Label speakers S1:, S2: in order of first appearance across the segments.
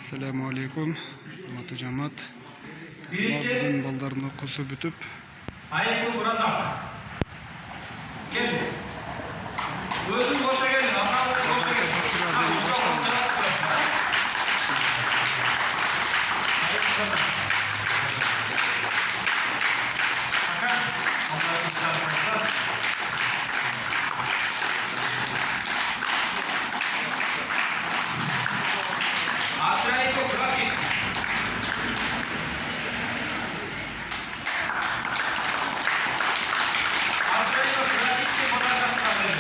S1: Assalamu alaikum. Hurmatli jamoat.
S2: Birinci
S1: Bugun baldarni qo'sib bitib,
S2: Ayıplı Razak. Gelin. Özün boşa gelin. Ataları boşa gelin.
S1: Razak başladı.
S2: Ayıplı Razak. Bakın. Onları çıkartmışlar. Atrayiko grafik. Atrayiko grafikte bana gösterdi.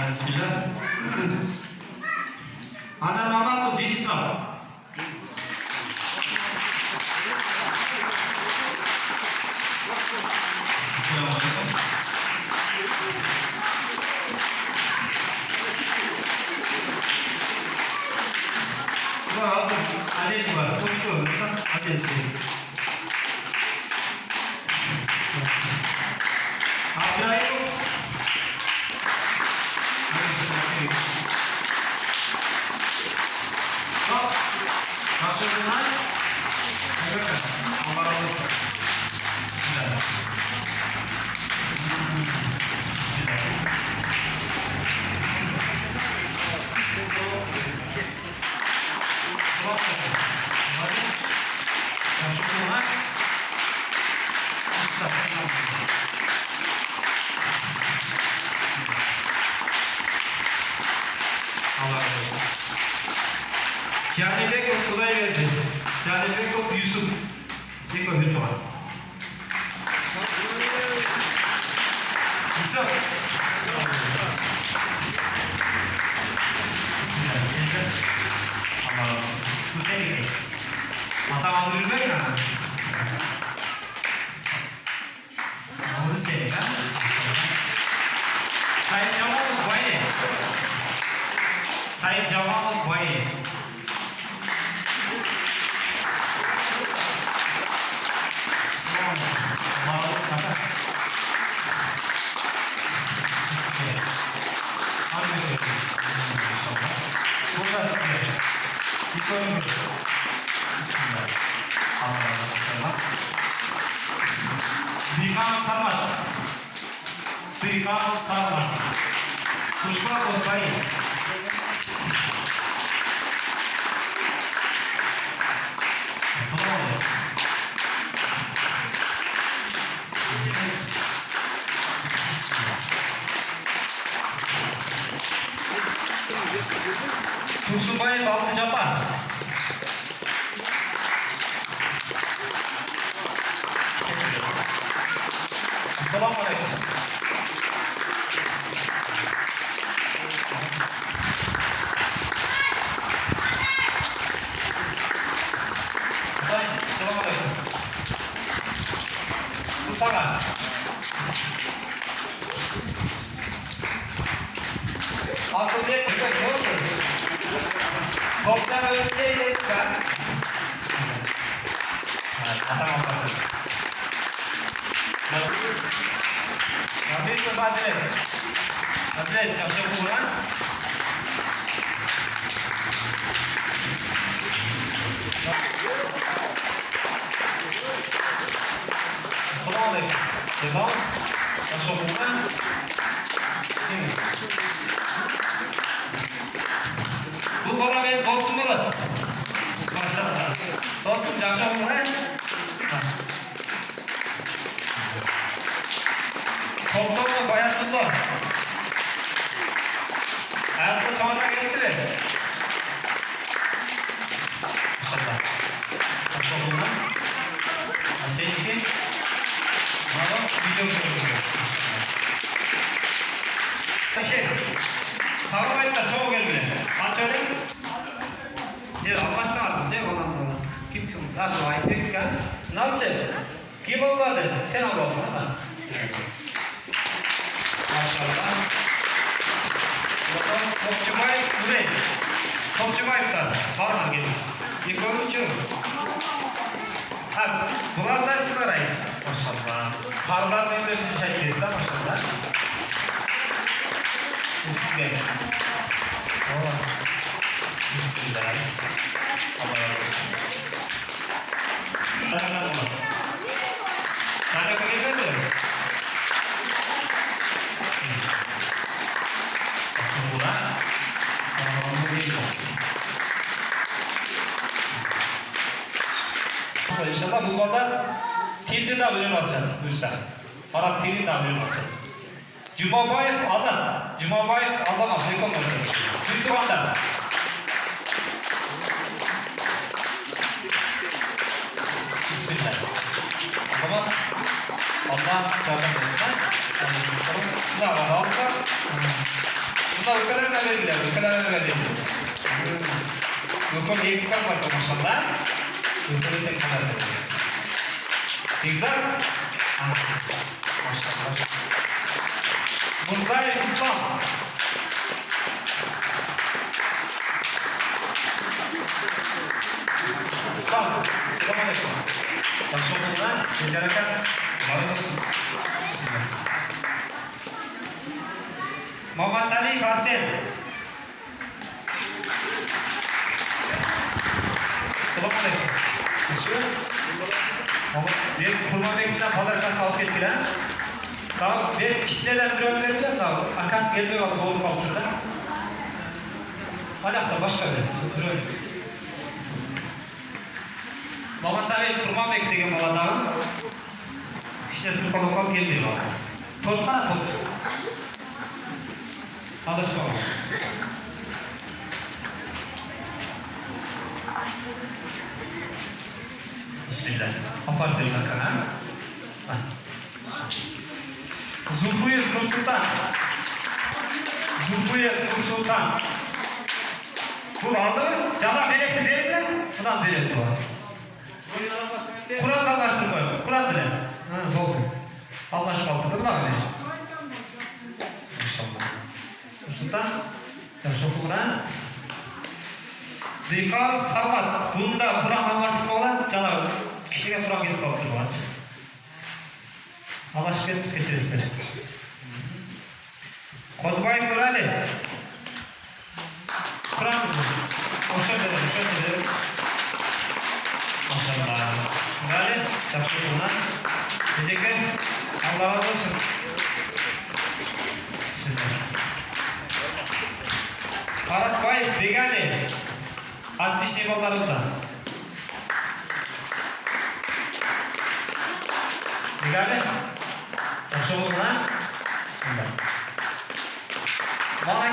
S2: Bismillah. Adnan Mamatov din İslam. Assalamualaikum. Bu hazır. Adet var. Topik olursa adresi. Abdurrahimov. Stop. Karşılığına. Bakın. Allah razı olsun. Bismillah. Bismillah. Stop. Karşılığına. Stop. Allah razı olsun. Canibekov Kudayverdi. Canibekov Yusuf. Yeko bir tuğla. Yusuf. Bismillah. Sizler. Allah razı olsun. Bu senin. Matam aldı yürümek mi? Bu senin. Sayın Cemalov Bayne. Sayın Cemalov Bayne. Burada size bir koyun. Bismillah. Allah'a emanet. Dikan Sarmat. Dikan Sarmat. Pushpa Kodbai. Assalamualaikum. Tursunbayev Altı Japan. Assalamualaikum. Assalamualaikum. Usaha. Akıllıya kıracak ne olur? Toplam ölçüye destek. Tamam. Habis ke Badret. Badret, siap-siap pulang. Assalamualaikum. Bebas, siap-siap pulang. Sini. Bu bana benim dostum Murat. Maşallah. Dostum siap-siap pulang. Sultanlı Bayatullah. Hayatta çoğuna gerektirir. İnşallah. Sultanlı. Seninki. Bana video görüyoruz. Sağlam ayıplar çoğu geldi. Kaç öyle? Ne Allah'tan aldım. Ne olan da. Kim? Nasıl ayıp etken? Ne yapacak? Kim olmadı? Sen al olsun. Maşallah. Topçubayev Nurey. Topçubayev'dan. Pardon gelin. Yıkılmışım. Ha, bunlar da siz arayız. Maşallah. Karlar memlesini çekeriz ha maşallah. Bismillah. Oh. Bismillah. Allah razı olsun. Tanrı'ndan olmaz. Tanrı kabul etmedi mi? Bakın buna. Sana onu değil mi? İnşallah bu konuda tildi de bölüm atacak. Buyursa. Arap tildi de bölüm atacak. Jumabayev Azat. Jumabayev Azamat. Reklam oldu. Türkmen'den. Bismillah. O zaman Allah yardım etsin. Bu da var. Halka. Bu da ülkelerine verilir. Ülkelerine verilir. Ülkelerine yıkıkan var maşallah. Ülkelerine kadar veririz. Güzel. Maşallah. Murzaev İslam. İslam. Selamünaleyküm. Akşamında mübarek var olsun. Bismillah. Muhammed Salih Farsel. Selamünaleyküm. Nasıl? Bir kurma beklinden pazartesi alıp ettiler. Tamam, bir kişilerden bir ömründen tamam. Akas gelmiyor bak doğru kalktığında. Alakta başka bir ömrü. Mama Salih kurma bekliyor bu adamın. Kişiler falan gelmiyor bak. Tortana tort. Alışma bak. Bismillah. Apartayım bakana. Zulfuyev Nursultan. Zulfuyev Nursultan. Bu aldı mı? Cana belirtti verir mi? Kur'an belirtti bu. Kur'an anlaştık koyalım. Kur'an bile. Ha, doğru. Anlaştık aldı değil mi abi? İnşallah. Nursultan. Sen şu Kur'an. Dikal Samat. Bunda Kur'an anlaştık olan cana kişiye Kur'an gidip kalktı bu aç. Anlaştık etmiş geçeriz beni. Kozbayev Nurali. Kur'an mı? Hoşça dedim. Maşallah. Nurali, çapşır buna. Teşekkür ederim. Allah razı olsun. Bismillah. Karat Bayev, Begani. 60 yıllarımızda. Begani. Çapşır buna. Bismillah. Bana